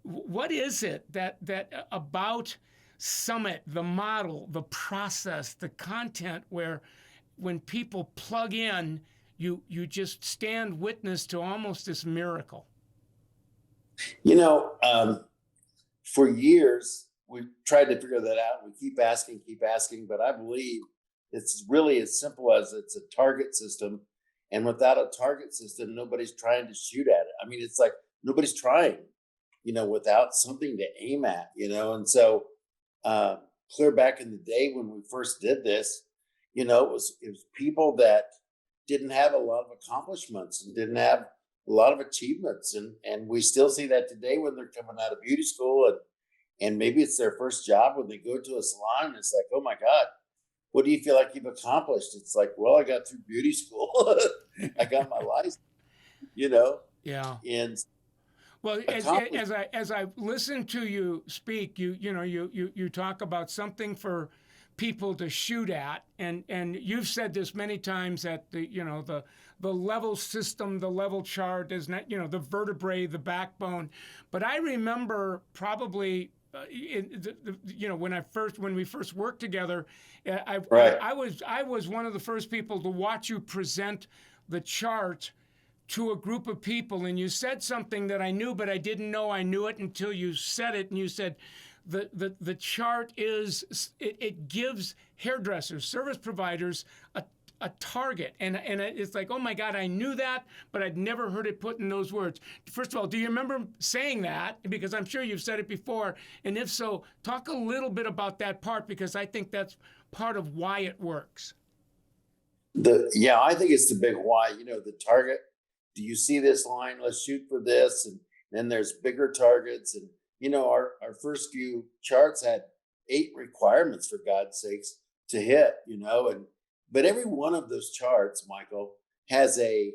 What is it that about Summit, the model, the process, the content, where when people plug in, you just stand witness to almost this miracle? You know, for years, we tried to figure that out. We keep asking, but I believe it's really as simple as it's a target system. And without a target system, nobody's trying to shoot at it. I mean, it's like nobody's trying, without something to aim at, And so, uh, clear back in the day when we first did this, it was people that didn't have a lot of accomplishments and didn't have a lot of achievements, and we still see that today when they're coming out of beauty school, and maybe it's their first job when they go to a salon, and it's like, oh my god, what do you feel like you've accomplished? It's like, well, I got through beauty school. I got my license, you know Yeah. and Well, accomplished. as I listen to you speak, you talk about something for people to shoot at, and you've said this many times that the level system, the level chart is not the vertebrae, the backbone. But I remember probably. When we first worked together, Right. I was one of the first people to watch you present the chart to a group of people, and you said something that I knew, but I didn't know I knew it until you said it. And you said the chart it gives hairdressers, service providers, a target, and it's like, oh my god, I knew that, but I'd never heard it put in those words. First of all, do you remember saying that? Because I'm sure you've said it before, and if so, talk a little bit about that part, because I think that's part of why it works. Yeah, I think it's the big why. The target. Do you see this line? Let's shoot for this, and then there's bigger targets, and our first few charts had 8 requirements, for God's sakes, to hit. And but every one of those charts, Michael, has a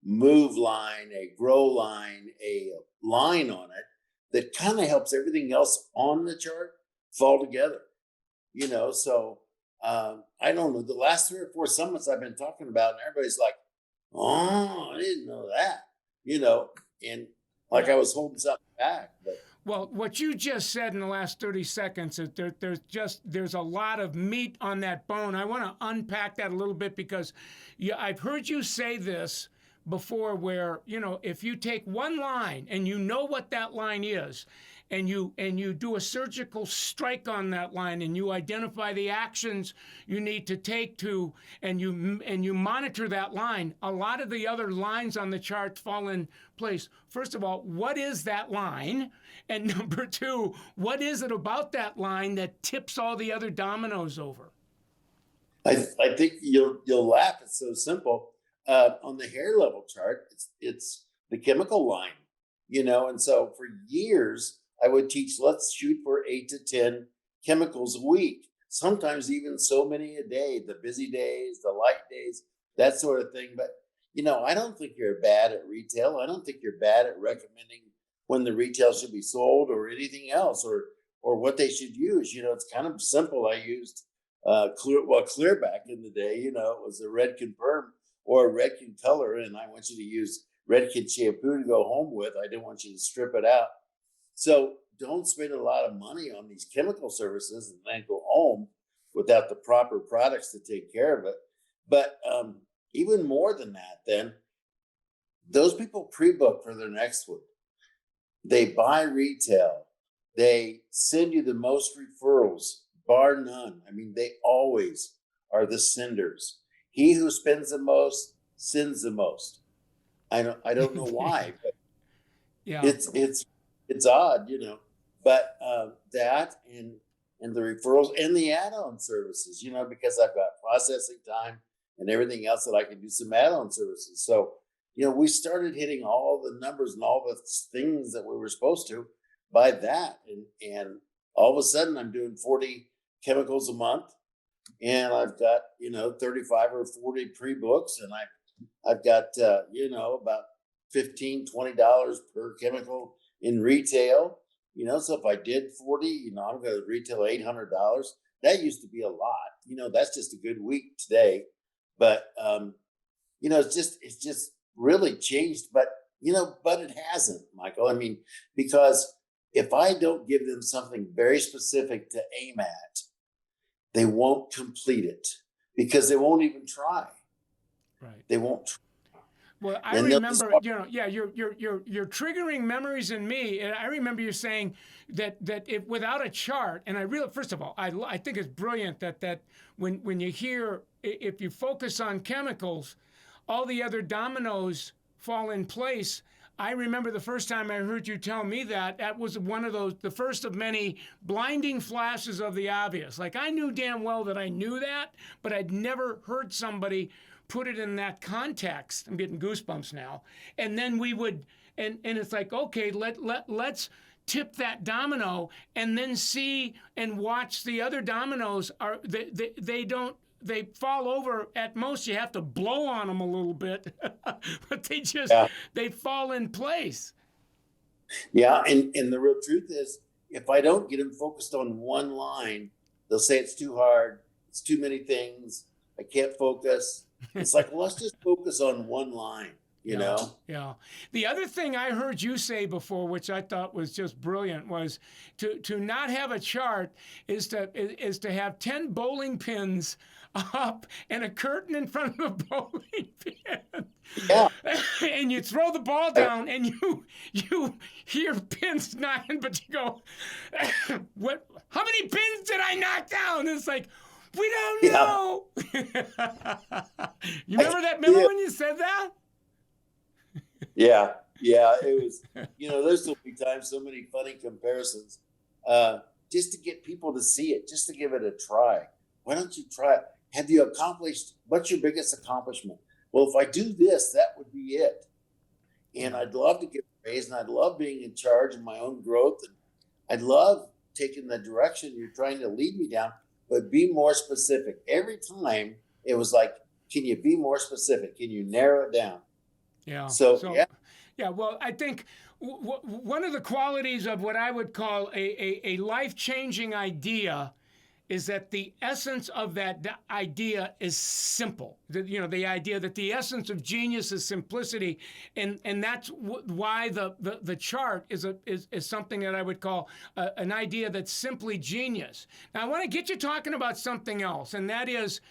move line, a grow line, a line on it that kind of helps everything else on the chart fall together. So I don't know. The last 3 or 4 summits I've been talking about, and everybody's like, "Oh, I didn't know that," and like I Yeah. was holding something back. But Well, what you just said in the last 30 seconds, is there's a lot of meat on that bone. I want to unpack that a little bit, because I've heard you say this before, where if you take one line and you know what that line is, and you do a surgical strike on that line, and you identify the actions you need to take to, and you monitor that line, a lot of the other lines on the chart fall in place. First of all, what is that line? And number two, what is it about that line that tips all the other dominoes over? I think you'll laugh. It's so simple. On the hair level chart, it's the chemical line, and so for years I would teach, let's shoot for 8 to 10 chemicals a week, sometimes even so many a day, the busy days, the light days, that sort of thing. But I don't think you're bad at retail. I don't think you're bad at recommending when the retail should be sold or anything else, or what they should use. It's kind of simple. I used clear back in the day, it was a Redken perm or a Redken color, and I want you to use Redken shampoo to go home with. I didn't want you to strip it out. So don't spend a lot of money on these chemical services and then go home without the proper products to take care of it. But even more than that, then those people pre-book for their next one. They buy retail. They send you the most referrals, bar none. I mean, they always are the senders. He who spends the most sends the most. I don't know why, but Yeah. it's odd, But that, and the referrals and the add-on services, because I've got processing time and everything else that I can do some add-on services. So, we started hitting all the numbers and all the things that we were supposed to by that. And all of a sudden I'm doing 40 chemicals a month, and I've got, 35 or 40 pre-books, and I've got, about 15, $20 per chemical in retail. So if I did 40, I'm going to retail $800. That used to be a lot. That's just a good week today. But it's just really changed. But it hasn't, Michael. I mean, because if I don't give them something very specific to aim at, they won't complete it because they won't even try. Right. They won't try. Well, I Then they'll just remember, yeah, you're triggering memories in me. And I remember you saying that if without a chart, and I really, first of all, I think it's brilliant that when you hear, if you focus on chemicals, all the other dominoes fall in place. I remember the first time I heard you tell me that was one of those, the first of many blinding flashes of the obvious. Like I knew damn well that I knew that, but I'd never heard somebody put it in that context. I'm getting goosebumps now. And then we would, and it's like, okay, let's tip that domino and then see and watch the other dominoes are, they don't, they fall over. At most you have to blow on them a little bit, but they just, yeah. they fall in place. Yeah. And the real truth is, if I don't get them focused on one line, they'll say it's too hard. It's too many things. I can't focus. It's like, well, let's just focus on one line, you know? Yeah. The other thing I heard you say before, which I thought was just brilliant, was to not have a chart is to have 10 bowling pins up and a curtain in front of the bowling pin. Yeah. And you throw the ball down and you hear pins knocking, but you go, what? How many pins did I knock down? And it's like, we don't know. You remember that? Remember when you said that? Yeah. It was, there's so many times, so many funny comparisons, just to get people to see it, just to give it a try. Why don't you try it? Have you accomplished, what's your biggest accomplishment? Well, if I do this, that would be it. And I'd love to get raised, and I'd love being in charge of my own growth. And I'd love taking the direction you're trying to lead me down, but be more specific. Every time it was like, can you be more specific? Can you narrow it down? Yeah. So yeah. Yeah, well, I think one of the qualities of what I would call a life-changing idea is that the essence of that idea is simple. The idea that the essence of genius is simplicity, and that's why the chart is something that I would call an idea that's simply genius. Now, I want to get you talking about something else, and that is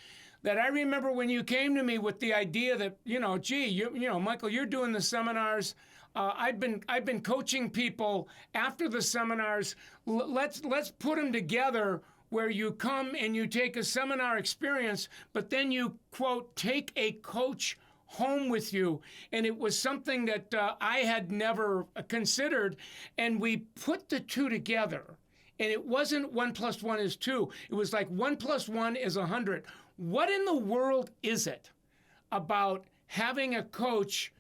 that I remember when you came to me with the idea that, gee, Michael, you're doing the seminars. I've been coaching people after the seminars. Let's put them together where you come and you take a seminar experience, but then you, quote, take a coach home with you. And it was something that I had never considered. And we put the two together. And it wasn't 1 + 1 is 2. It was like 1 + 1 is 100. What in the world is it about having a coach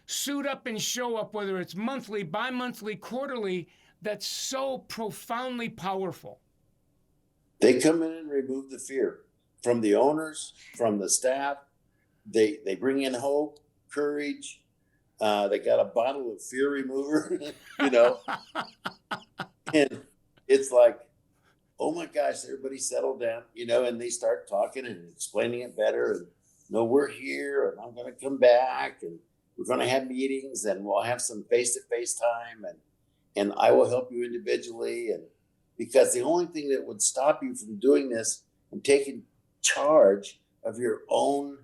suit up and show up, whether it's monthly, bi-monthly, quarterly, that's so profoundly powerful? They come in and remove the fear from the owners, from the staff. They bring in hope, courage. They got a bottle of fear remover, and it's like, oh my gosh, everybody settle down, and they start talking and explaining it better. And no, we're here, and I'm going to come back, and we're going to have meetings, and we'll have some face-to-face time, and I will help you individually. And because the only thing that would stop you from doing this and taking charge of your own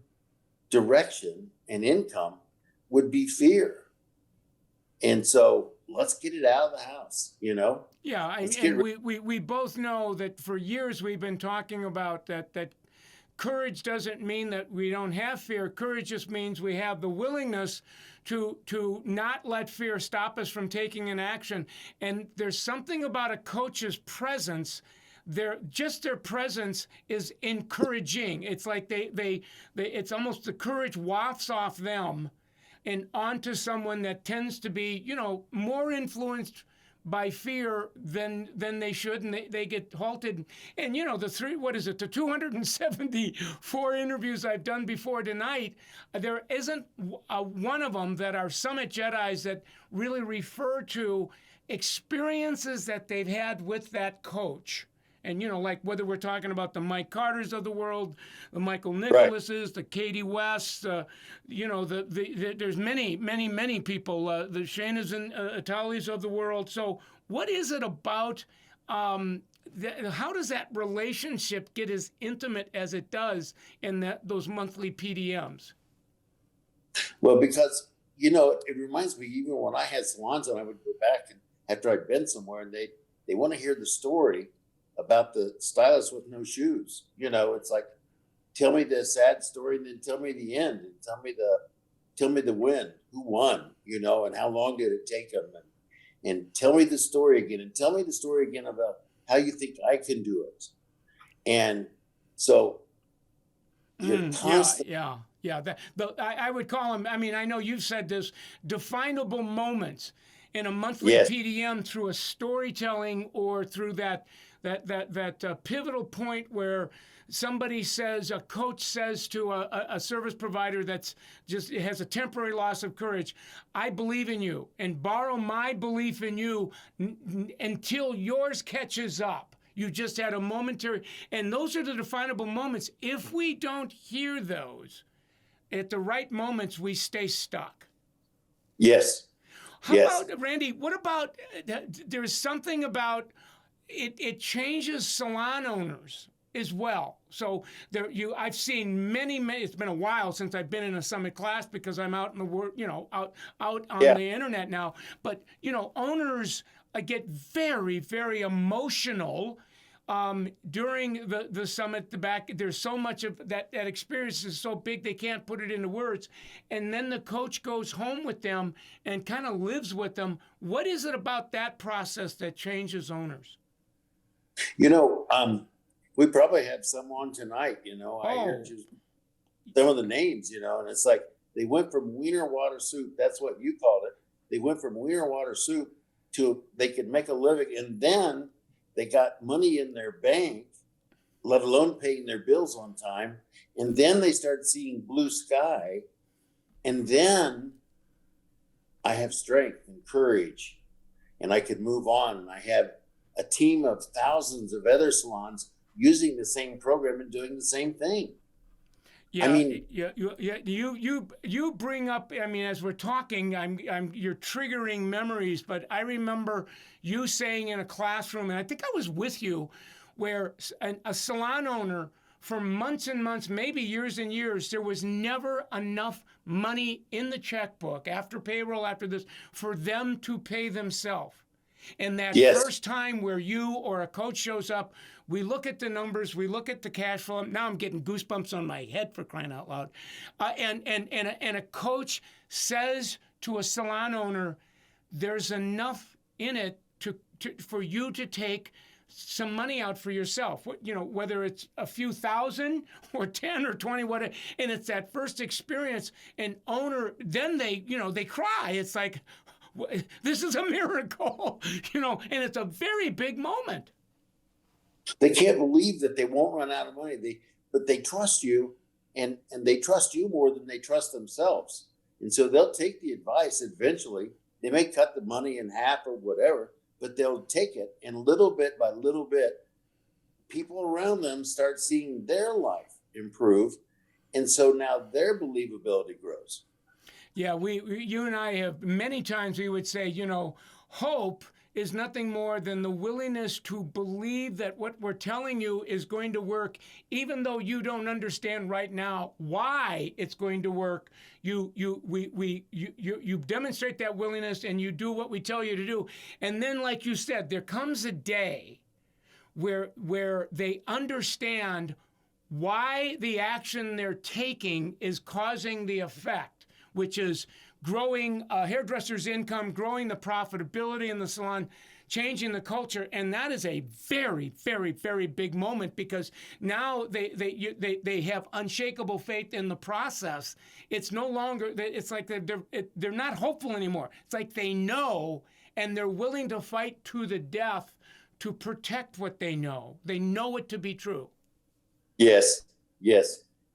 direction and income would be fear. And so let's get it out of the house, Yeah, and we both know that for years we've been talking about that courage doesn't mean that we don't have fear. Courage just means we have the willingness to not let fear stop us from taking an action. And there's something about a coach's presence. Their presence is encouraging. It's like it's almost the courage wafts off them and onto someone that tends to be, more influenced by fear than they should, and they get halted. And the 274 interviews I've done before tonight, there isn't one of them that are Summit Jedis that really refer to experiences that they've had with that coach. And like whether we're talking about the Mike Carters of the world, the Michael Right. Nicholases, the Katie Wests, there's many people, the Shaynas and Italis of the world. So what is it about? How does that relationship get as intimate as it does in those monthly PDMs? Well, because it reminds me, even when I had salons and I would go back and after I'd been somewhere, and they want to hear the story about the stylist with no shoes. It's like, tell me the sad story and then tell me the end, and tell me the win, who won, and how long did it take them, and tell me the story again, and tell me the story again about how you think I can do it. And so you're constantly. Yeah. I would call them. I mean, I know you've said this: definable moments in a monthly Yes. PDM through a storytelling or through that pivotal point where somebody says, a coach says to a service provider that's just has a temporary loss of courage, I believe in you, and borrow my belief in you until yours catches up. You just had a momentary, and those are the definable moments. If we don't hear those at the right moments, we stay stuck. Yes. How Yes. about, Randy, what about, there's something about, it changes salon owners as well. So I've seen many, it's been a while since I've been in a summit class because I'm out in the world, out on Yeah. the internet now. But, owners get very, very emotional during the summit. There's so much of that experience is so big they can't put it into words. And then the coach goes home with them and kind of lives with them. What is it about that process that changes owners? We probably have some on tonight, I heard you some of the names, and it's like they went from wiener water soup, that's what you called it. They went from wiener water soup to they could make a living, and then they got money in their bank, let alone paying their bills on time. And then they started seeing blue sky. And then I have strength and courage, and I could move on. And I have a team of thousands of other salons using the same program and doing the same thing. Yeah, I mean, you bring up. I mean, as we're talking, you're triggering memories. But I remember you saying in a classroom, and I think I was with you, where a salon owner for months and months, maybe years and years, there was never enough money in the checkbook after payroll, after this, for them to pay themselves. And that yes. first time where you or a coach shows up, we look at the numbers, we look at the cash flow. Now I'm getting goosebumps on my head, for crying out loud. And a coach says to a salon owner, there's enough in it for you to take some money out for yourself. Whether it's a few thousand or 10 or 20, whatever. And it's that first experience. And owner, then they cry. It's like, this is a miracle, and it's a very big moment. They can't believe that they won't run out of money. But they trust you, and they trust you more than they trust themselves. And so they'll take the advice eventually. They may cut the money in half or whatever, but they'll take it. And little bit by little bit, people around them start seeing their life improve. And so now their believability grows. Yeah, you and I have many times we would say, hope is nothing more than the willingness to believe that what we're telling you is going to work, even though you don't understand right now why it's going to work. You demonstrate that willingness and you do what we tell you to do. And then, like you said, there comes a day where they understand why the action they're taking is causing the effect, which is growing a hairdresser's income, growing the profitability in the salon, changing the culture. And that is a very, very, very big moment because now they have unshakable faith in the process. It's no longer, it's like they're not hopeful anymore. It's like they know, and they're willing to fight to the death to protect what they know. They know it to be true. Yes.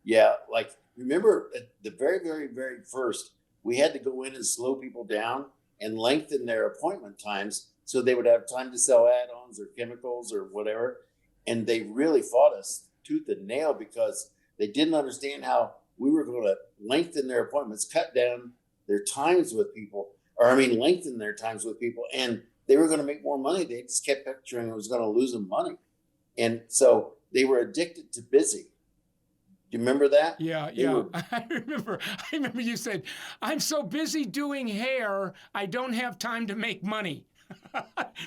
Yeah. Like, remember at the very, very, very first, we had to go in and slow people down and lengthen their appointment times so they would have time to sell add-ons or chemicals or whatever. and they really fought us tooth and nail because they didn't understand how we were going to lengthen their appointments, cut down their times with people, or I mean, lengthen their times with people, and they were going to make more money. They just kept picturing it was going to lose them money, and so they were addicted to busy. Do you remember that? Yeah, They yeah. were, I remember you said, "I'm so busy doing hair, I don't have time to make money."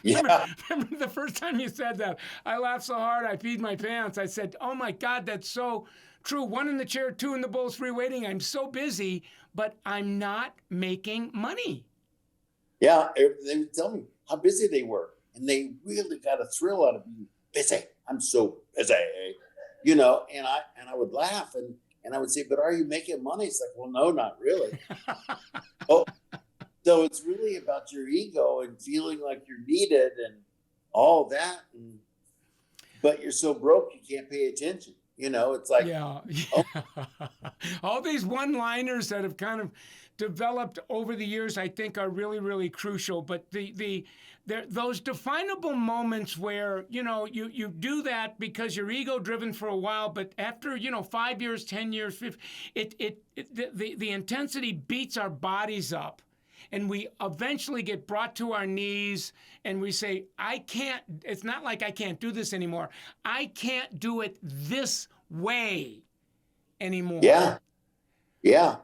remember, yeah, remember the first time you said that? I laughed so hard I peed my pants. I said, "Oh my God, that's so true. One in the chair, two in the bowls, three waiting. I'm so busy, but I'm not making money." yeah. They would tell me how busy they were, and they really got a thrill out of being busy. I'm so busy, and I would laugh and I would say, "But are you making money?" It's like, "Well, no, not really." Oh, so it's really about your ego and feeling like you're needed and all that, but you're so broke you can't pay attention. It's like, Yeah, oh yeah. All these one-liners that have kind of developed over the years, I think, are really, really crucial. But those definable moments where you do that because you're ego-driven for a while, but after 5 years, 10 years, 50, the intensity beats our bodies up. And we eventually get brought to our knees and we say, I can't, it's not like I can't do this anymore. I can't do it this way anymore. yeah, yeah.